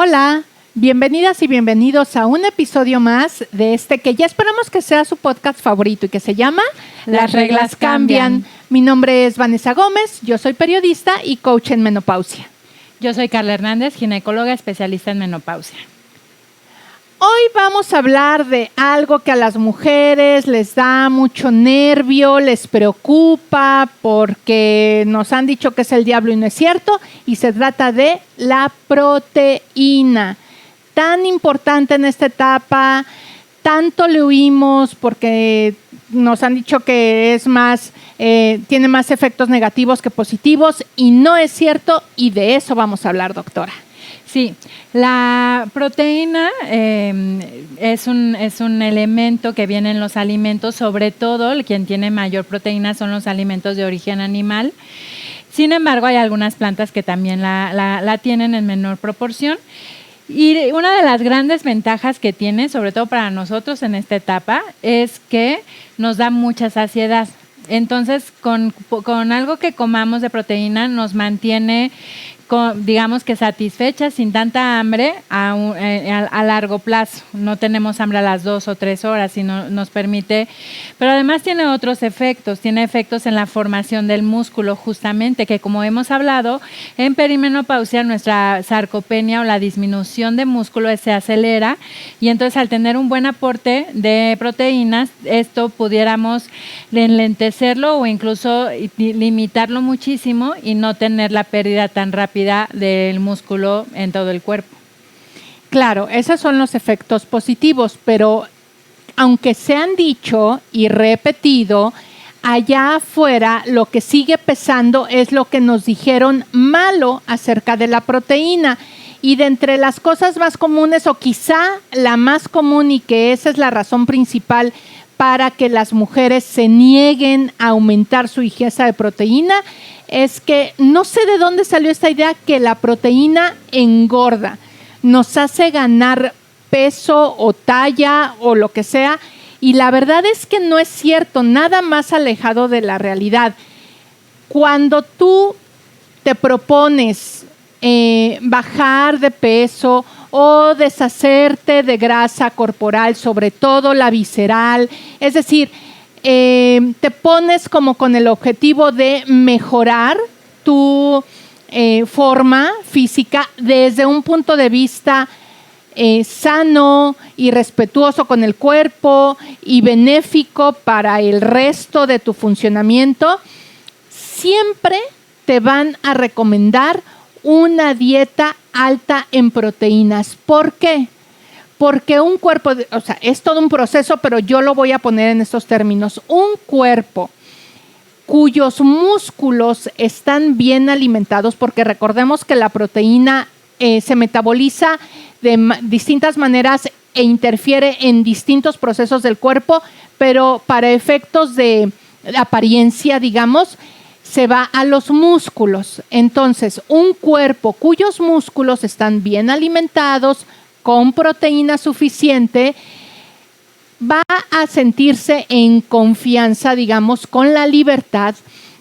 Hola, bienvenidas y bienvenidos a un episodio más de este que ya esperamos que sea su podcast favorito y que se llama Las reglas cambian. Mi nombre es Vanessa Gómez, yo soy periodista y coach en menopausia. Yo soy Carla Hernández, ginecóloga especialista en menopausia. Hoy vamos a hablar de algo que a las mujeres les da mucho nervio, les preocupa porque nos han dicho que es el diablo y no es cierto, y se trata de la proteína. Tan importante en esta etapa, tanto le oímos porque nos han dicho que es más, tiene más efectos negativos que positivos, y no es cierto, y de eso vamos a hablar, doctora. Sí, la proteína es un elemento que viene en los alimentos, sobre todo quien tiene mayor proteína son los alimentos de origen animal. Sin embargo, hay algunas plantas que también la tienen en menor proporción. Y una de las grandes ventajas que tiene, sobre todo para nosotros en esta etapa, es que nos da mucha saciedad. Entonces, con algo que comamos de proteína nos mantiene, digamos que satisfechas, sin tanta hambre a largo plazo. No tenemos hambre a las 2 o 3 horas, sino nos permite, pero además tiene otros efectos, tiene efectos en la formación del músculo justamente, que como hemos hablado, en perimenopausia nuestra sarcopenia o la disminución de músculo se acelera, y entonces al tener un buen aporte de proteínas, esto pudiéramos enlentecerlo o incluso limitarlo muchísimo y no tener la pérdida tan rápida del músculo en todo el cuerpo. Claro, esos son los efectos positivos, pero aunque se han dicho y repetido, allá afuera lo que sigue pesando es lo que nos dijeron malo acerca de la proteína. Y de entre las cosas más comunes, o quizá la más común, y que esa es la razón principal para que las mujeres se nieguen a aumentar su ingesta de proteína, es que no sé de dónde salió esta idea que la proteína engorda, nos hace ganar peso o talla o lo que sea, y la verdad es que no es cierto, nada más alejado de la realidad. Cuando tú te propones bajar de peso o deshacerte de grasa corporal, sobre todo la visceral, es decir, te pones como con el objetivo de mejorar tu forma física desde un punto de vista sano y respetuoso con el cuerpo y benéfico para el resto de tu funcionamiento, siempre te van a recomendar una dieta alta en proteínas. ¿Por qué? Porque un cuerpo, o sea, es todo un proceso, pero yo lo voy a poner en estos términos. Un cuerpo cuyos músculos están bien alimentados, porque recordemos que la proteína se metaboliza de distintas maneras e interfiere en distintos procesos del cuerpo, pero para efectos de apariencia, digamos, se va a los músculos. Entonces, un cuerpo cuyos músculos están bien alimentados, con proteína suficiente, va a sentirse en confianza, digamos, con la libertad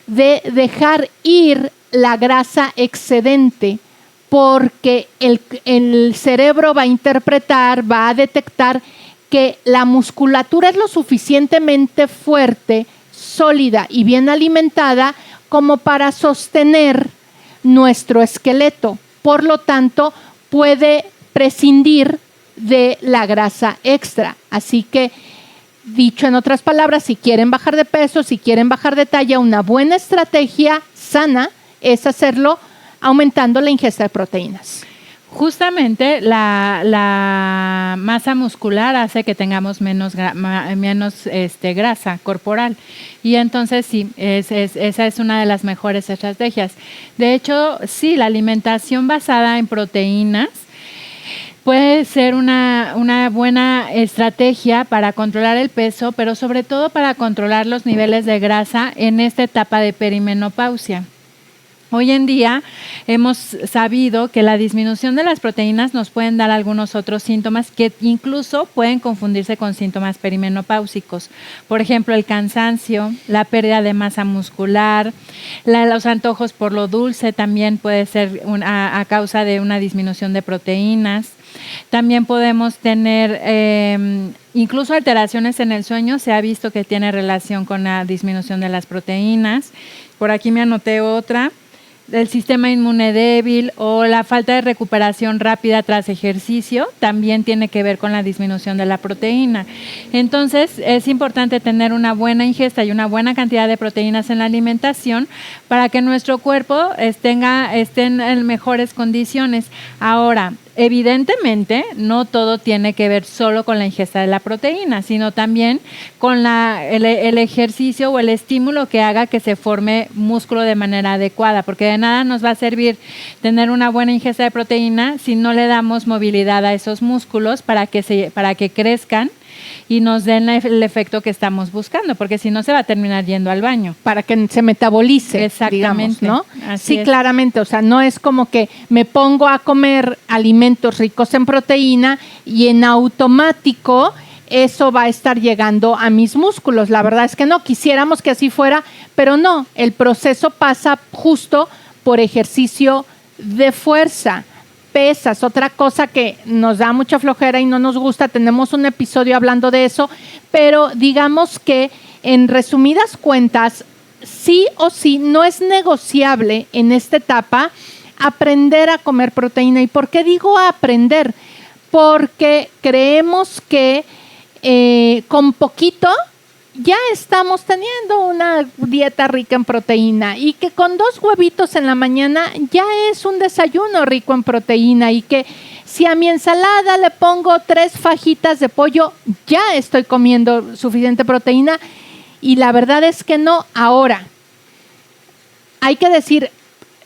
de dejar ir la grasa excedente, porque el cerebro va a interpretar, va a detectar que la musculatura es lo suficientemente fuerte, sólida y bien alimentada como para sostener nuestro esqueleto. Por lo tanto, puede prescindir de la grasa extra. Así que, dicho en otras palabras, si quieren bajar de peso, si quieren bajar de talla, una buena estrategia sana es hacerlo aumentando la ingesta de proteínas. Justamente la masa muscular hace que tengamos menos grasa corporal, y entonces sí, esa es una de las mejores estrategias. De hecho, sí, la alimentación basada en proteínas puede ser una buena estrategia para controlar el peso, pero sobre todo para controlar los niveles de grasa en esta etapa de perimenopausia. Hoy en día hemos sabido que la disminución de las proteínas nos pueden dar algunos otros síntomas que incluso pueden confundirse con síntomas perimenopáusicos. Por ejemplo, el cansancio, la pérdida de masa muscular, los antojos por lo dulce también puede ser a causa de una disminución de proteínas. También podemos tener incluso alteraciones en el sueño. Se ha visto que tiene relación con la disminución de las proteínas. Por aquí me anoté otra. El sistema inmune débil o la falta de recuperación rápida tras ejercicio también tiene que ver con la disminución de la proteína. Entonces, es importante tener una buena ingesta y una buena cantidad de proteínas en la alimentación para que nuestro cuerpo esté en mejores condiciones. Ahora, evidentemente, no todo tiene que ver solo con la ingesta de la proteína, sino también con el ejercicio o el estímulo que haga que se forme músculo de manera adecuada, porque de nada nos va a servir tener una buena ingesta de proteína si no le damos movilidad a esos músculos para que crezcan y nos den el efecto que estamos buscando, porque si no se va a terminar yendo al baño. Para que se metabolice, exactamente, digamos, ¿no? Así sí, es. Claramente, o sea, no es como que me pongo a comer alimentos ricos en proteína y en automático eso va a estar llegando a mis músculos. La verdad es que no, quisiéramos que así fuera, pero no, el proceso pasa justo por ejercicio de fuerza. Pesas, otra cosa que nos da mucha flojera y no nos gusta, tenemos un episodio hablando de eso, pero digamos que en resumidas cuentas, sí o sí, no es negociable en esta etapa aprender a comer proteína. ¿Y por qué digo aprender? Porque creemos que con poquito ya estamos teniendo una dieta rica en proteína y que con 2 huevitos en la mañana ya es un desayuno rico en proteína y que si a mi ensalada le pongo 3 fajitas de pollo, ya estoy comiendo suficiente proteína y la verdad es que no. Ahora, hay que decir,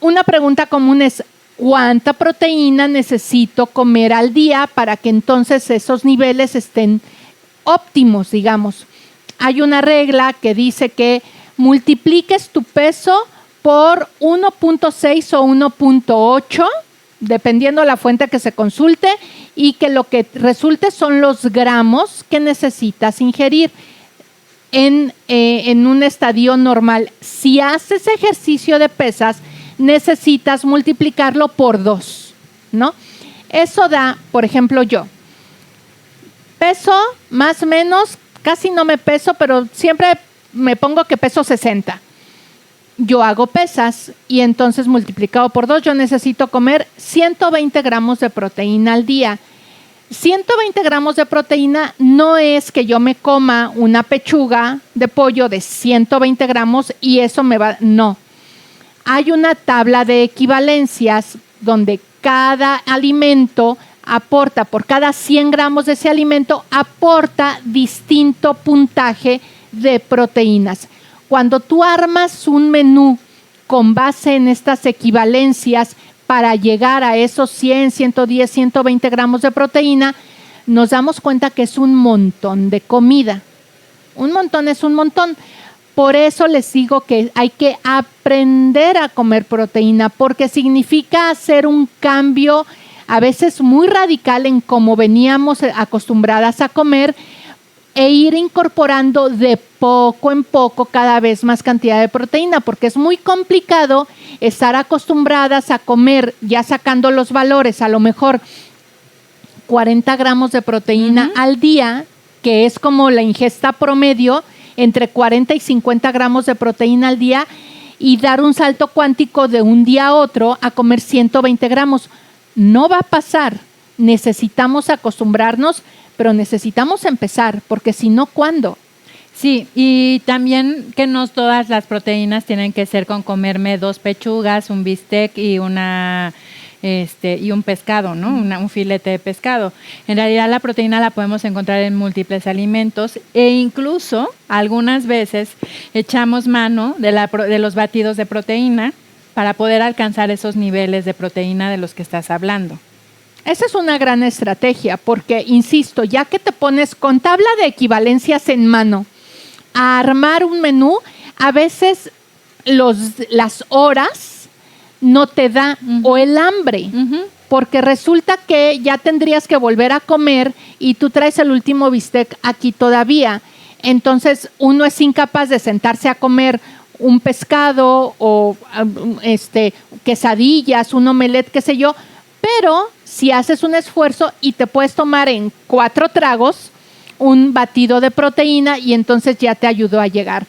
una pregunta común es, ¿cuánta proteína necesito comer al día para que entonces esos niveles estén óptimos, digamos? Hay una regla que dice que multipliques tu peso por 1.6 o 1.8, dependiendo de la fuente que se consulte, y que lo que resulte son los gramos que necesitas ingerir en un estadio normal. Si haces ejercicio de pesas, necesitas multiplicarlo por 2, ¿no? Eso da, por ejemplo, yo peso más o menos, casi no me peso, pero siempre me pongo que peso 60. Yo hago pesas y entonces multiplicado por 2, yo necesito comer 120 gramos de proteína al día. 120 gramos de proteína no es que yo me coma una pechuga de pollo de 120 gramos y eso me va... No. Hay una tabla de equivalencias donde cada alimento aporta, por cada 100 gramos de ese alimento, aporta distinto puntaje de proteínas. Cuando tú armas un menú con base en estas equivalencias para llegar a esos 100, 110, 120 gramos de proteína, nos damos cuenta que es un montón de comida. Un montón es un montón. Por eso les digo que hay que aprender a comer proteína, porque significa hacer un cambio a veces muy radical en cómo veníamos acostumbradas a comer e ir incorporando de poco en poco cada vez más cantidad de proteína, porque es muy complicado estar acostumbradas a comer, ya sacando los valores, a lo mejor 40 gramos de proteína al día, que es como la ingesta promedio, entre 40 y 50 gramos de proteína al día, y dar un salto cuántico de un día a otro a comer 120 gramos. No va a pasar. Necesitamos acostumbrarnos, pero necesitamos empezar, porque si no, ¿cuándo? Sí, y también que no todas las proteínas tienen que ser con comerme 2 pechugas, un bistec y y un pescado, ¿no? Un filete de pescado. En realidad la proteína la podemos encontrar en múltiples alimentos e incluso algunas veces echamos mano de los batidos de proteína para poder alcanzar esos niveles de proteína de los que estás hablando. Esa es una gran estrategia porque, insisto, ya que te pones con tabla de equivalencias en mano a armar un menú, a veces las horas no te da, o el hambre. Porque resulta que ya tendrías que volver a comer y tú traes el último bistec aquí todavía. Entonces uno es incapaz de sentarse a comer un pescado o quesadillas, un omelette, qué sé yo, pero si haces un esfuerzo y te puedes tomar en 4 tragos un batido de proteína y entonces ya te ayudó a llegar.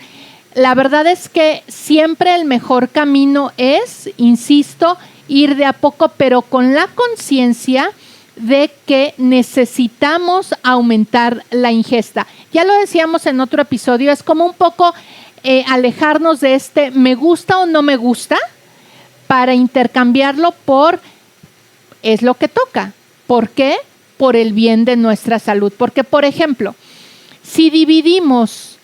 La verdad es que siempre el mejor camino es, insisto, ir de a poco, pero con la conciencia de que necesitamos aumentar la ingesta. Ya lo decíamos en otro episodio, es como un poco alejarnos de me gusta o no me gusta para intercambiarlo por es lo que toca. ¿Por qué? Por el bien de nuestra salud. Porque, por ejemplo, si dividimos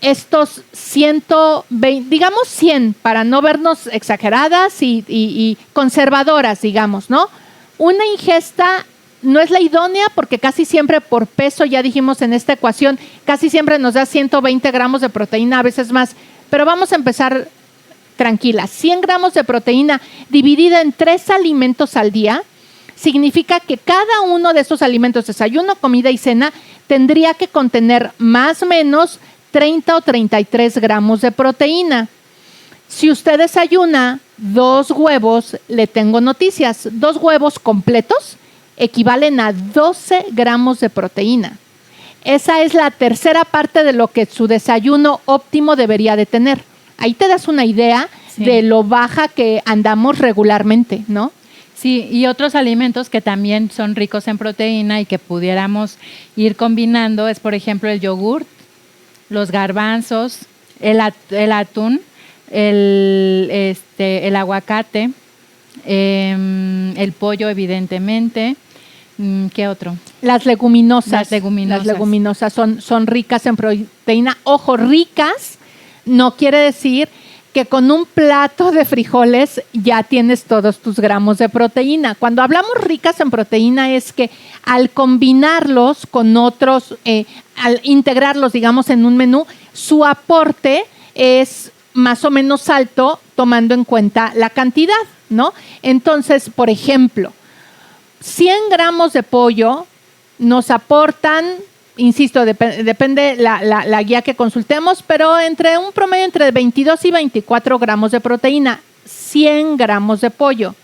estos 120, digamos 100, para no vernos exageradas y conservadoras, digamos, ¿no? Una ingesta no es la idónea porque casi siempre por peso, ya dijimos en esta ecuación, casi siempre nos da 120 gramos de proteína, a veces más, pero vamos a empezar tranquila. 100 gramos de proteína dividida en 3 alimentos al día significa que cada uno de estos alimentos, desayuno, comida y cena, tendría que contener más o menos 30 o 33 gramos de proteína. Si usted desayuna 2 huevos, le tengo noticias. 2 huevos completos equivalen a 12 gramos de proteína. Esa es la tercera parte de lo que su desayuno óptimo debería de tener. Ahí te das una idea de lo baja que andamos regularmente, ¿no? Sí, y otros alimentos que también son ricos en proteína y que pudiéramos ir combinando es, por ejemplo, el yogurt, los garbanzos, el atún, el aguacate, el pollo, evidentemente. ¿Qué otro? Las leguminosas. Las leguminosas son ricas en proteína. Ojo, ricas no quiere decir que con un plato de frijoles ya tienes todos tus gramos de proteína. Cuando hablamos ricas en proteína es que al combinarlos con otros, al integrarlos, digamos, en un menú, su aporte es más o menos alto tomando en cuenta la cantidad, ¿no? Entonces, por ejemplo, 100 gramos de pollo nos aportan, insisto, depende la guía que consultemos, pero entre un promedio entre 22 y 24 gramos de proteína, 100 gramos de pollo.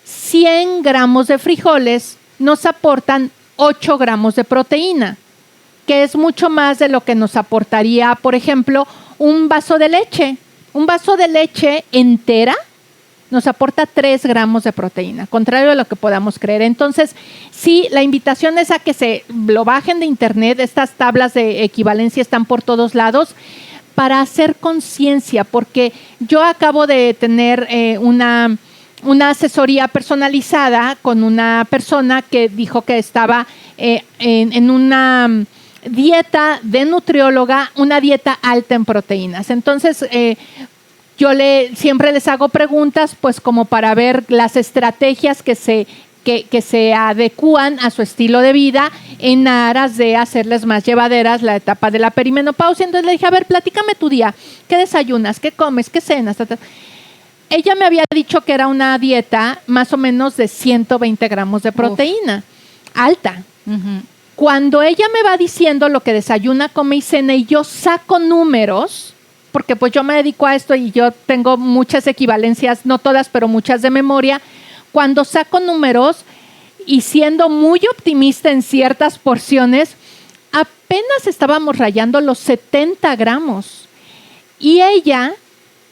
100 gramos de frijoles nos aportan 8 gramos de proteína, que es mucho más de lo que nos aportaría, por ejemplo, un vaso de leche. Un vaso de leche entera nos aporta 3 gramos de proteína, contrario a lo que podamos creer. Entonces, sí, la invitación es a que se lo bajen de internet. Estas tablas de equivalencia están por todos lados para hacer conciencia, porque yo acabo de tener una asesoría personalizada con una persona que dijo que estaba en una dieta de nutrióloga, una dieta alta en proteínas. Entonces, yo siempre les hago preguntas, pues como para ver las estrategias que se adecúan a su estilo de vida en aras de hacerles más llevaderas la etapa de la perimenopausia. Entonces le dije, a ver, platícame tu día. ¿Qué desayunas? ¿Qué comes? ¿Qué cenas? Ella me había dicho que era una dieta más o menos de 120 gramos de proteína, alta. Cuando ella me va diciendo lo que desayuna, come y cena y yo saco números, porque pues yo me dedico a esto y yo tengo muchas equivalencias, no todas, pero muchas de memoria. Cuando saco números y siendo muy optimista en ciertas porciones, apenas estábamos rayando los 70 gramos. Y ella,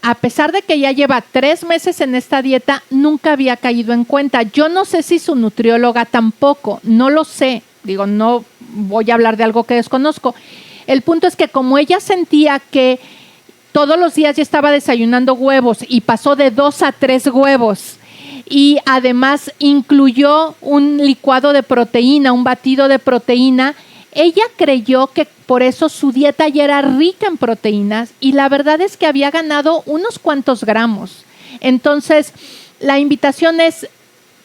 a pesar de que ya lleva 3 meses en esta dieta, nunca había caído en cuenta. Yo no sé si su nutrióloga tampoco, no lo sé. Digo, no voy a hablar de algo que desconozco. El punto es que como ella sentía que todos los días ya estaba desayunando huevos y pasó de 2 a 3 huevos y además incluyó un licuado de proteína, un batido de proteína, ella creyó que por eso su dieta ya era rica en proteínas y la verdad es que había ganado unos cuantos gramos. Entonces, la invitación es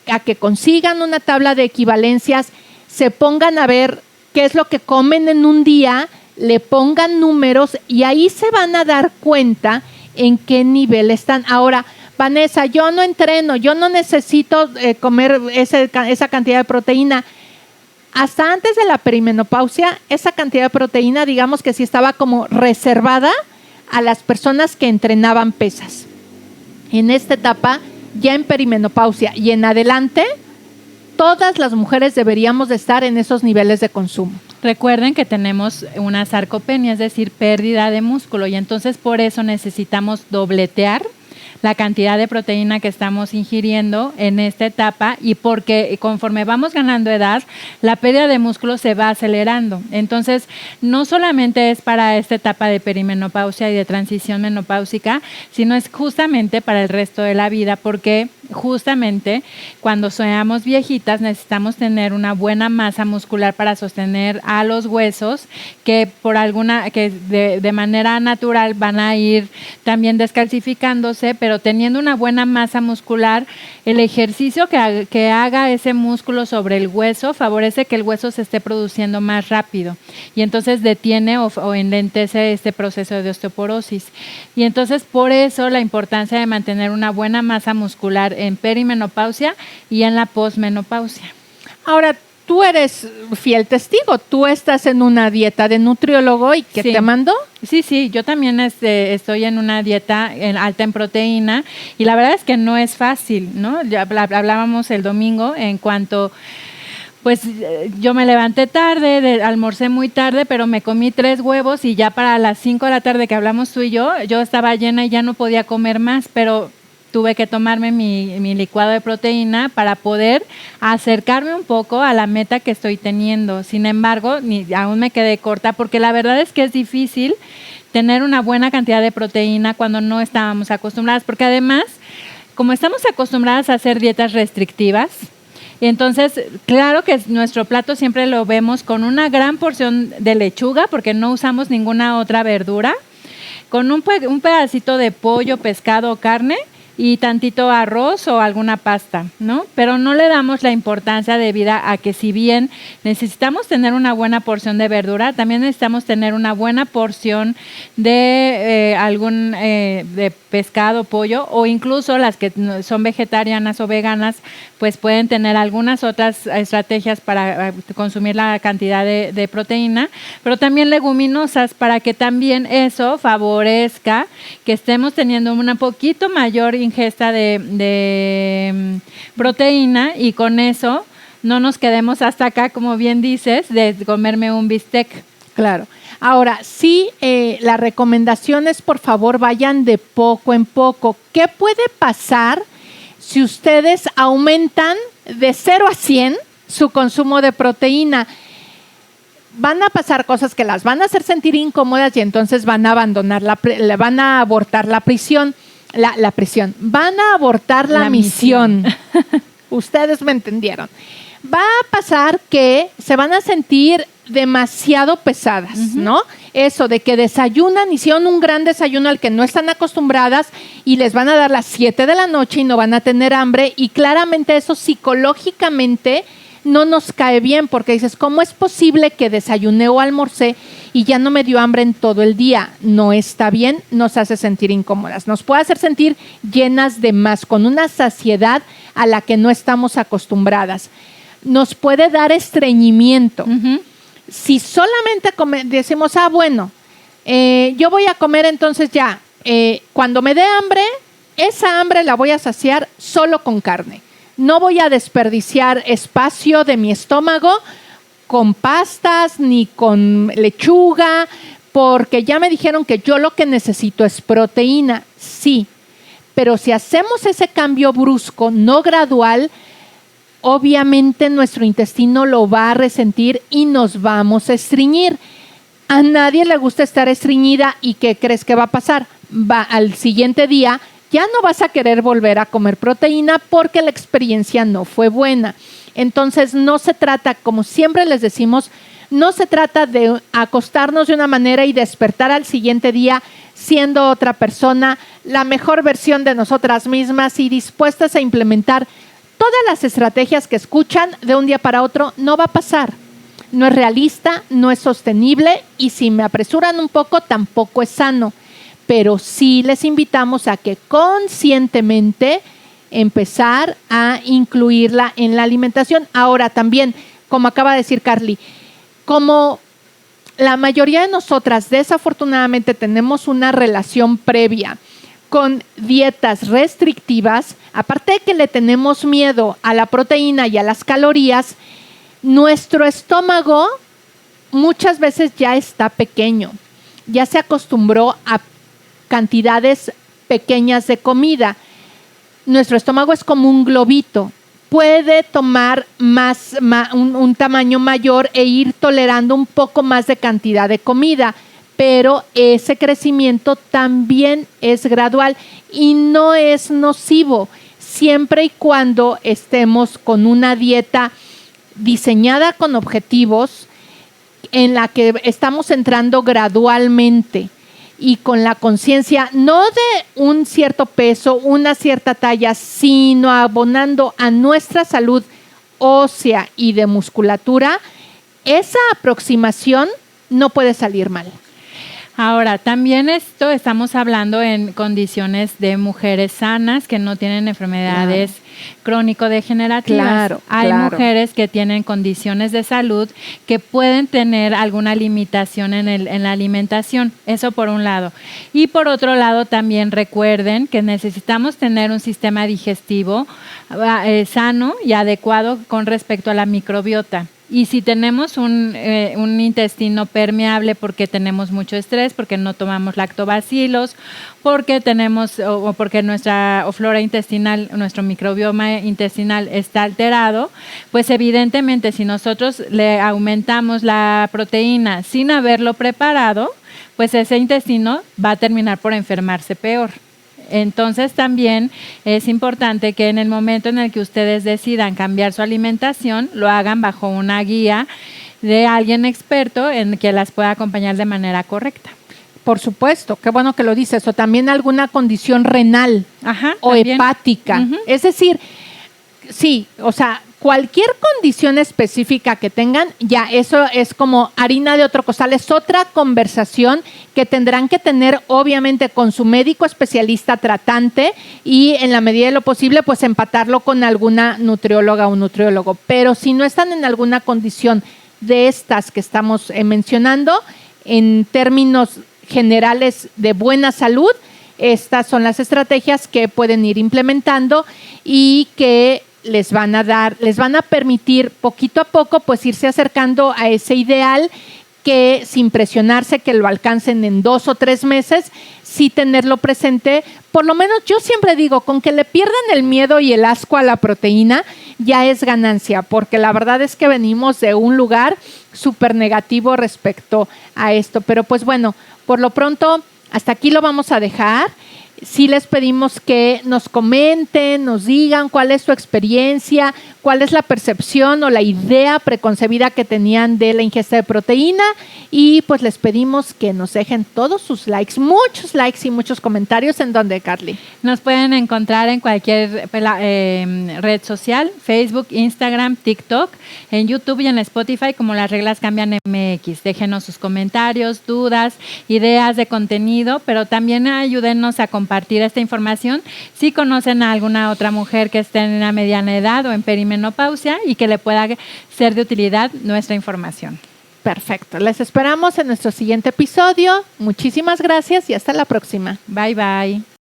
a que consigan una tabla de equivalencias, se pongan a ver qué es lo que comen en un día, le pongan números y ahí se van a dar cuenta en qué nivel están. Ahora, Vanessa, yo no entreno, yo no necesito comer esa cantidad de proteína. Hasta antes de la perimenopausia, esa cantidad de proteína, digamos que sí estaba como reservada a las personas que entrenaban pesas. En esta etapa, ya en perimenopausia y en adelante, todas las mujeres deberíamos de estar en esos niveles de consumo. Recuerden que tenemos una sarcopenia, es decir, pérdida de músculo, y entonces por eso necesitamos dobletear la cantidad de proteína que estamos ingiriendo en esta etapa, y porque conforme vamos ganando edad, la pérdida de músculo se va acelerando. Entonces, no solamente es para esta etapa de perimenopausia y de transición menopáusica, sino es justamente para el resto de la vida, porque justamente cuando seamos viejitas necesitamos tener una buena masa muscular para sostener a los huesos que de manera natural van a ir también descalcificándose, pero teniendo una buena masa muscular, el ejercicio que haga ese músculo sobre el hueso favorece que el hueso se esté produciendo más rápido, y entonces detiene o enlentece este proceso de osteoporosis. Y entonces por eso la importancia de mantener una buena masa muscular en perimenopausia y en la posmenopausia. Ahora, tú eres fiel testigo, tú estás en una dieta de nutriólogo, ¿y qué te mandó? Sí, yo también estoy en una dieta alta en proteína, y la verdad es que no es fácil, ¿no? Ya hablábamos el domingo en cuanto... Pues yo me levanté tarde, almorcé muy tarde, pero me comí 3 huevos y ya para las 5 de la tarde que hablamos tú y yo estaba llena y ya no podía comer más, pero tuve que tomarme mi licuado de proteína para poder acercarme un poco a la meta que estoy teniendo. Sin embargo, aún me quedé corta, porque la verdad es que es difícil tener una buena cantidad de proteína cuando no estábamos acostumbradas, porque además, como estamos acostumbradas a hacer dietas restrictivas, entonces, claro que nuestro plato siempre lo vemos con una gran porción de lechuga, porque no usamos ninguna otra verdura, con un pedacito de pollo, pescado o carne, y tantito arroz o alguna pasta, ¿no? Pero no le damos la importancia debida a que, si bien necesitamos tener una buena porción de verdura, también necesitamos tener una buena porción de de pescado, pollo, o incluso las que son vegetarianas o veganas, pues pueden tener algunas otras estrategias para consumir la cantidad de proteína, pero también leguminosas, para que también eso favorezca que estemos teniendo una poquito mayor ingesta de proteína, y con eso no nos quedemos hasta acá, como bien dices, de comerme un bistec. Claro. Ahora, sí, la recomendación es, por favor, vayan de poco en poco. ¿Qué puede pasar si ustedes aumentan de 0 a 100 su consumo de proteína? Van a pasar cosas que las van a hacer sentir incómodas, y entonces van a abandonar van a abortar la prisión. La prisión. Van a abortar la misión. Ustedes me entendieron. Va a pasar que se van a sentir demasiado pesadas, ¿no? Eso de que desayunan, hicieron un gran desayuno al que no están acostumbradas, y les van a dar las 7 de la noche y no van a tener hambre, y claramente eso psicológicamente no nos cae bien, porque dices, ¿cómo es posible que desayuné o almorcé y ya no me dio hambre en todo el día? No está bien, nos hace sentir incómodas, nos puede hacer sentir llenas de más, con una saciedad a la que no estamos acostumbradas. Nos puede dar estreñimiento. Si solamente decimos, bueno, yo voy a comer, entonces ya, cuando me dé hambre, esa hambre la voy a saciar solo con carne. No voy a desperdiciar espacio de mi estómago con pastas ni con lechuga, porque ya me dijeron que yo lo que necesito es proteína. Sí, pero si hacemos ese cambio brusco, no gradual, obviamente nuestro intestino lo va a resentir y nos vamos a estreñir. A nadie le gusta estar estreñida, y ¿qué crees que va a pasar? Al siguiente día ya no vas a querer volver a comer proteína porque la experiencia no fue buena. Entonces no se trata, como siempre les decimos, no se trata de acostarnos de una manera y despertar al siguiente día siendo otra persona, la mejor versión de nosotras mismas y dispuestas a implementar todas las estrategias que escuchan de un día para otro. No va a pasar. No es realista, no es sostenible, y si me apresuran un poco, tampoco es sano. pero sí les invitamos a que conscientemente empezar a incluirla en la alimentación. Ahora también, como acaba de decir Carly, como la mayoría de nosotras desafortunadamente tenemos una relación previa con dietas restrictivas, aparte de que le tenemos miedo a la proteína y a las calorías, nuestro estómago muchas veces ya está pequeño, ya se acostumbró a cantidades pequeñas de comida. Nuestro estómago es como un globito, puede tomar un tamaño mayor e ir tolerando un poco más de cantidad de comida, pero ese crecimiento también es gradual y no es nocivo, siempre y cuando estemos con una dieta diseñada con objetivos en la que estamos entrando gradualmente y con la conciencia no de un cierto peso, una cierta talla, sino abonando a nuestra salud ósea y de musculatura, esa aproximación no puede salir mal. Ahora, también estamos hablando en condiciones de mujeres sanas que no tienen enfermedades crónico-degenerativas. Hay mujeres que tienen condiciones de salud que pueden tener alguna limitación en la alimentación. Eso por un lado. Y por otro lado, también recuerden que necesitamos tener un sistema digestivo sano y adecuado con respecto a la microbiota. Y si tenemos un intestino permeable porque tenemos mucho estrés, porque no tomamos lactobacilos, porque porque nuestra flora intestinal, nuestro microbioma intestinal está alterado, pues evidentemente si nosotros le aumentamos la proteína sin haberlo preparado, pues ese intestino va a terminar por enfermarse peor. Entonces también es importante que en el momento en el que ustedes decidan cambiar su alimentación, lo hagan bajo una guía de alguien experto en que las pueda acompañar de manera correcta. Por supuesto, qué bueno que lo dices, o también alguna condición renal o también hepática. Uh-huh. Es decir, sí, o sea, cualquier condición específica que tengan, ya eso es como harina de otro costal, es otra conversación que tendrán que tener obviamente con su médico especialista tratante y en la medida de lo posible pues empatarlo con alguna nutrióloga o nutriólogo. Pero si no están en alguna condición de estas que estamos mencionando, en términos generales de buena salud, estas son las estrategias que pueden ir implementando y que les van a permitir poquito a poco pues irse acercando a ese ideal que sin presionarse que lo alcancen en 2 o 3 meses, sí tenerlo presente. Por lo menos yo siempre digo, con que le pierdan el miedo y el asco a la proteína, ya es ganancia, porque la verdad es que venimos de un lugar súper negativo respecto a esto. Pero pues bueno, por lo pronto hasta aquí lo vamos a dejar. Sí les pedimos que nos comenten, nos digan cuál es su experiencia, cuál es la percepción o la idea preconcebida que tenían de la ingesta de proteína y pues les pedimos que nos dejen todos sus likes, muchos likes y muchos comentarios. ¿En dónde, Carly? Nos pueden encontrar en cualquier red social, Facebook, Instagram, TikTok, en YouTube y en Spotify como Las Reglas Cambian MX. Déjenos sus comentarios, dudas, ideas de contenido, pero también ayúdenos a compartir esta información si conocen a alguna otra mujer que esté en la mediana edad o en perimenopausia y que le pueda ser de utilidad nuestra información. Perfecto. Les esperamos en nuestro siguiente episodio. Muchísimas gracias y hasta la próxima. Bye, bye.